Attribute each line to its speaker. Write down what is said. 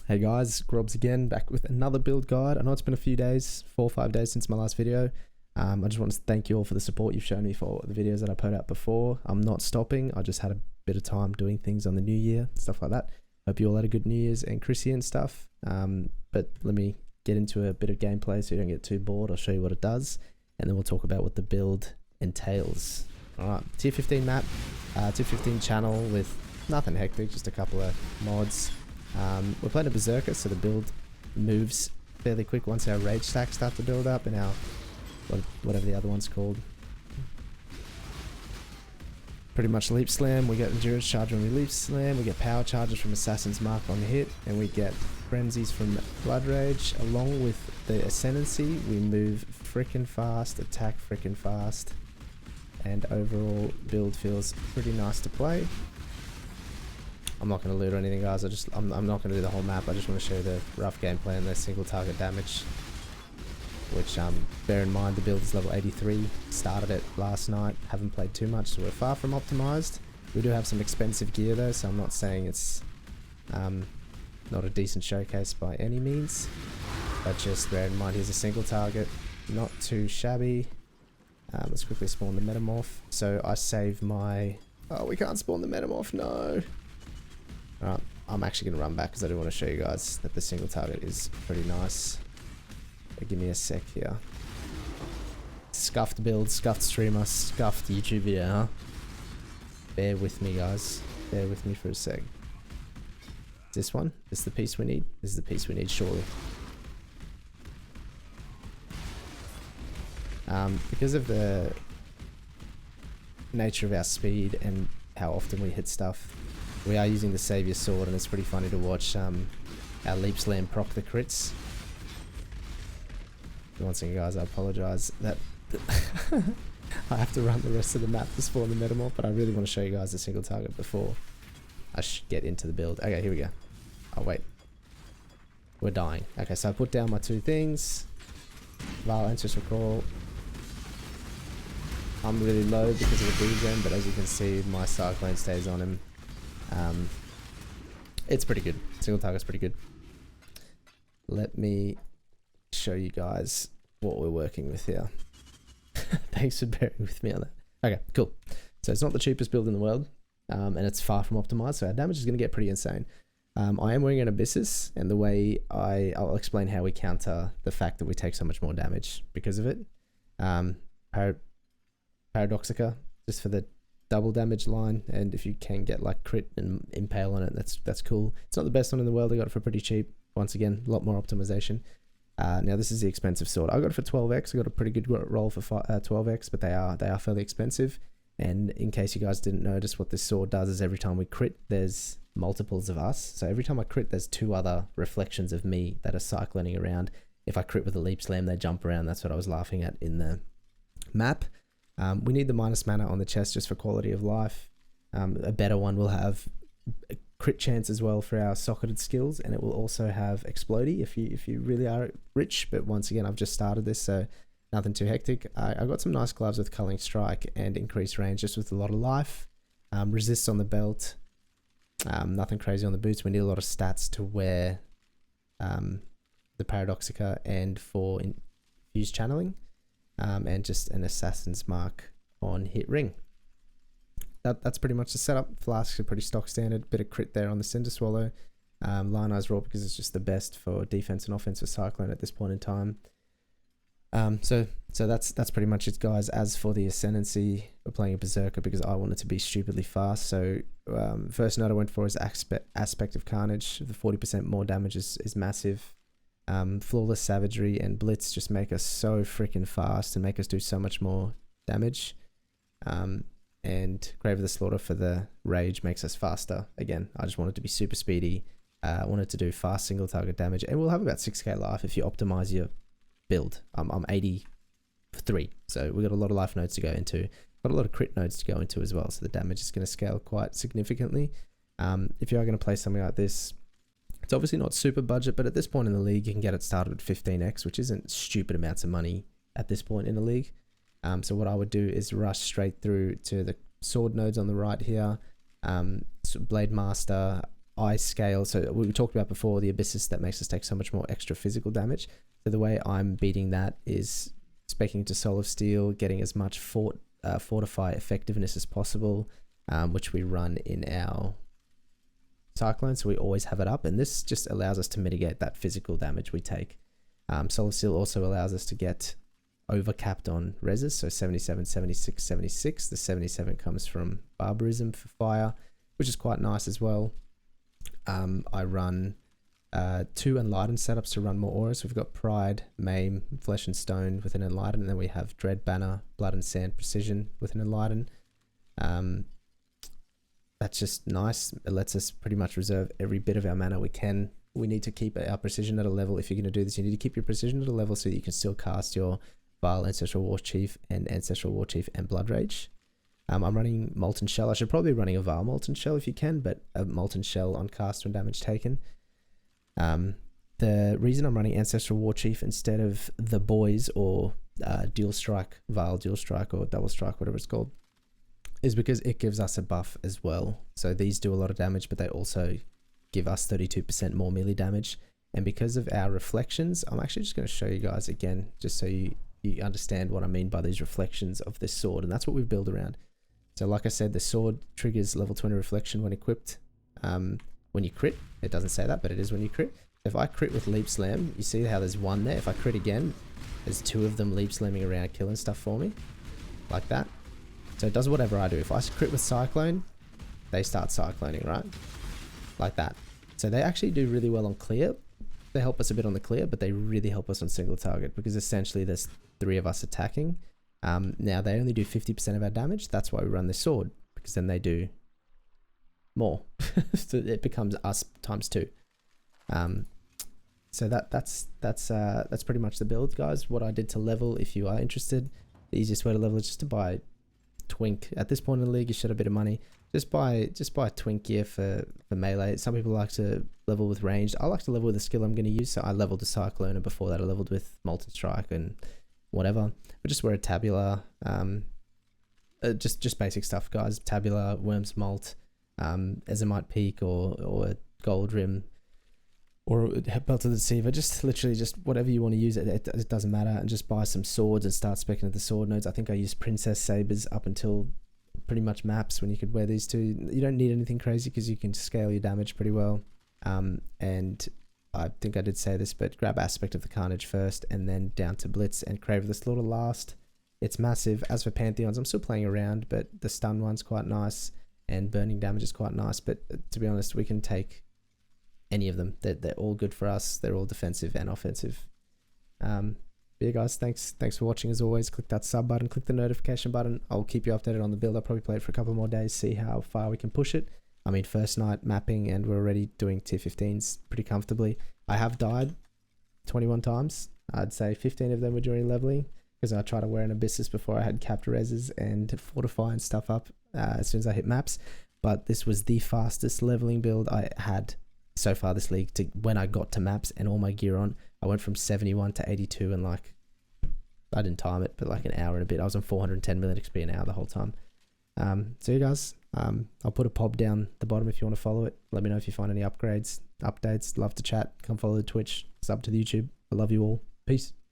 Speaker 1: Hey guys, Grobs again, back with another build guide. I know it's been a few days, 4 or 5 days since my last video. I just want to thank you all for the support you've shown me for the videos that I put out before. I'm not stopping, I just had a bit of time doing things on the new year, stuff like that. Hope you all had a good New Year's and Chrissy and stuff. But let me get into a bit of gameplay so you don't get too bored. I'll show you what it does, and then we'll talk about what the build entails. Alright, tier 15 map, tier 15 channel with nothing hectic, just a couple of mods. We're playing a Berserker, so the build moves fairly quick once our rage stacks start to build up and our whatever the other one's called. Pretty much leap slam, we get endurance charge when we leap slam, we get power charges from Assassin's Mark on hit, and we get frenzies from Blood Rage. Along with the Ascendancy, we move frickin' fast, attack frickin' fast, and overall build feels pretty nice to play. I'm not going to loot or anything, guys. I'm not going to do the whole map. I just want to show you the rough gameplay and the single target damage. Which, bear in mind, the build is level 83. Started it last night. Haven't played too much, so we're far from optimized. We do have some expensive gear though, so I'm not saying it's not a decent showcase by any means. But just bear in mind, here's a single target. Not too shabby. Let's quickly spawn the Metamorph. So I save my... Oh, we can't spawn the Metamorph, no! Alright, I'm actually going to run back because I do want to show you guys that the single target is pretty nice. But give me a sec here. Scuffed build, scuffed streamer, scuffed YouTube video, huh? Bear with me, guys. Bear with me for a sec. This one? This is the piece we need? This is the piece we need, surely. Because of the nature of our speed and how often we hit stuff, we are using the Savior Sword, and it's pretty funny to watch our Leap Slam proc the crits. Once again, guys, I apologise that I have to run the rest of the map to spawn the Metamorph, but I really want to show you guys the single target before I get into the build. Okay, here we go. Oh, wait. We're dying. Okay, so I put down my two things. Vile Ancestral Call. I'm really low because of the degen, but as you can see, my Cyclone stays on him. It's pretty good. Single target's pretty good. Let me show you guys what we're working with here. Thanks for bearing with me on that. Okay, cool. So it's not the cheapest build in the world, and it's far from optimized, so our damage is going to get pretty insane. I am wearing an Abyssus, and the way I'll explain how we counter the fact that we take so much more damage because of it. Paradoxica, just for the double damage line, and if you can get like crit and impale on it, that's cool. It's not the best one in the world. I got it for pretty cheap. Once again, a lot more optimization. Now this is the expensive sword. I got it for 12x. I got a pretty good roll for 12x, but they are fairly expensive. And in case you guys didn't notice, what this sword does is every time we crit, there's multiples of us. So every time I crit, there's two other reflections of me that are cycling around. If I crit with a leap slam, they jump around. That's what I was laughing at in the map. We need the minus mana on the chest just for quality of life. A better one will have a crit chance as well for our socketed skills, and it will also have explodey if you really are rich. But once again, I've just started this, so nothing too hectic. I got some nice gloves with Culling Strike and increased range just with a lot of life. Resists on the belt. Nothing crazy on the boots. We need a lot of stats to wear the Paradoxica and for infused channeling. And just an Assassin's Mark on hit ring. That's pretty much the setup. Flasks are pretty stock standard. Bit of crit there on the Cinder Swallow. Lionized Raw because it's just the best for defense and offense for Cyclone at this point in time. So that's pretty much it, guys. As for the Ascendancy, we're playing a Berserker because I want it to be stupidly fast. So first note I went for is Aspect of Carnage. The 40% more damage is massive. Flawless Savagery and Blitz just make us so freaking fast and make us do so much more damage. And Grave of the Slaughter for the Rage makes us faster. Again, I just want it to be super speedy. I want it to do fast single target damage, and we'll have about 6k life if you optimize your build. I'm 83, so we've got a lot of life nodes to go into. Got a lot of crit nodes to go into as well, so the damage is going to scale quite significantly. If you are going to play something like this, it's obviously not super budget, but at this point in the league, you can get it started at 15x, which isn't stupid amounts of money at this point in the league. So what I would do is rush straight through to the sword nodes on the right here. So Blade Master, I scale, so we talked about before the Abyssus that makes us take so much more extra physical damage. So the way I'm beating that is speccing to Soul of Steel, getting as much fortify effectiveness as possible, which we run in our Cyclone, so we always have it up, and this just allows us to mitigate that physical damage we take. Soul of Steel also allows us to get overcapped on reses, so 77, 76, 76. The 77 comes from Barbarism for fire, which is quite nice as well. I run 2 Enlighten setups to run more auras. We've got Pride, Maim, Flesh and Stone with an Enlighten, and then we have Dread Banner, Blood and Sand, Precision with an Enlighten. That's just nice. It lets us pretty much reserve every bit of our mana we can. We need to keep our precision at a level. If you're going to do this, you need to keep your precision at a level so that you can still cast your Vile Ancestral War Chief and Ancestral War Chief and Blood Rage. I'm running Molten Shell. I should probably be running a Vile Molten Shell if you can, but a Molten Shell on cast when damage taken. The reason I'm running Ancestral War Chief instead of the boys or Dual Strike, Vile Dual Strike or Double Strike, whatever it's called, is because it gives us a buff as well. So these do a lot of damage, but they also give us 32% more melee damage. And because of our reflections, I'm actually just going to show you guys again, just so you understand what I mean by these reflections of this sword. And that's what we build around. So like I said, the sword triggers level 20 reflection when equipped. When you crit, it doesn't say that, but it is when you crit. If I crit with Leap Slam, you see how there's 1 there. If I crit again, there's 2 of them leap slamming around killing stuff for me. Like that. So it does whatever I do. If I crit with Cyclone, they start cycloning, right? Like that. So they actually do really well on clear. They help us a bit on the clear, but they really help us on single target because essentially there's 3 of us attacking. Now they only do 50% of our damage. That's why we run this sword, because then they do more. So it becomes us times 2. So that's pretty much the build, guys. What I did to level, if you are interested, the easiest way to level is just to buy Twink. At this point in the league, you should have a bit of money. Just buy Twink gear for melee. Some people like to level with ranged. I like to level with the skill I'm going to use. So I leveled the Cyclone, and before that I leveled with Molten Strike and whatever. But just wear a Tabula. Just basic stuff, guys. Tabula, Worm's Molt, Ezomite Peak, or Gold Rim, or Belt of the Deceiver. Just literally just whatever you want to use. It doesn't matter. And just buy some swords and start speccing at the sword nodes. I think I used Princess Sabers up until pretty much maps when you could wear these 2. You don't need anything crazy because you can scale your damage pretty well. And I think I did say this, but grab Aspect of the Carnage first and then down to Blitz and Crave of the Slaughter last. It's massive. As for Pantheons, I'm still playing around, but the stun one's quite nice and burning damage is quite nice. But to be honest, we can take any of them. They're all good for us. They're all defensive and offensive. But yeah, guys, thanks for watching. As always, click that sub button, click the notification button. I'll keep you updated on the build. I'll probably play it for a couple more days, see how far we can push it. I mean, first night mapping and we're already doing tier 15s pretty comfortably. I have died 21 times. I'd say 15 of them were during leveling because I tried to wear an Abyssus before I had capped reses and fortify and stuff up as soon as I hit maps. But this was the fastest leveling build I had so far this league to when I got to maps and all my gear on. I went from 71 to 82 in like, I didn't time it, but like an hour and a bit. I was on 410 million XP an hour the whole time. So you guys, I'll put a pop down the bottom if you want to follow it. Let me know if you find any upgrades, updates. Love to chat. Come follow the Twitch. Sub to the YouTube. I love you all. Peace.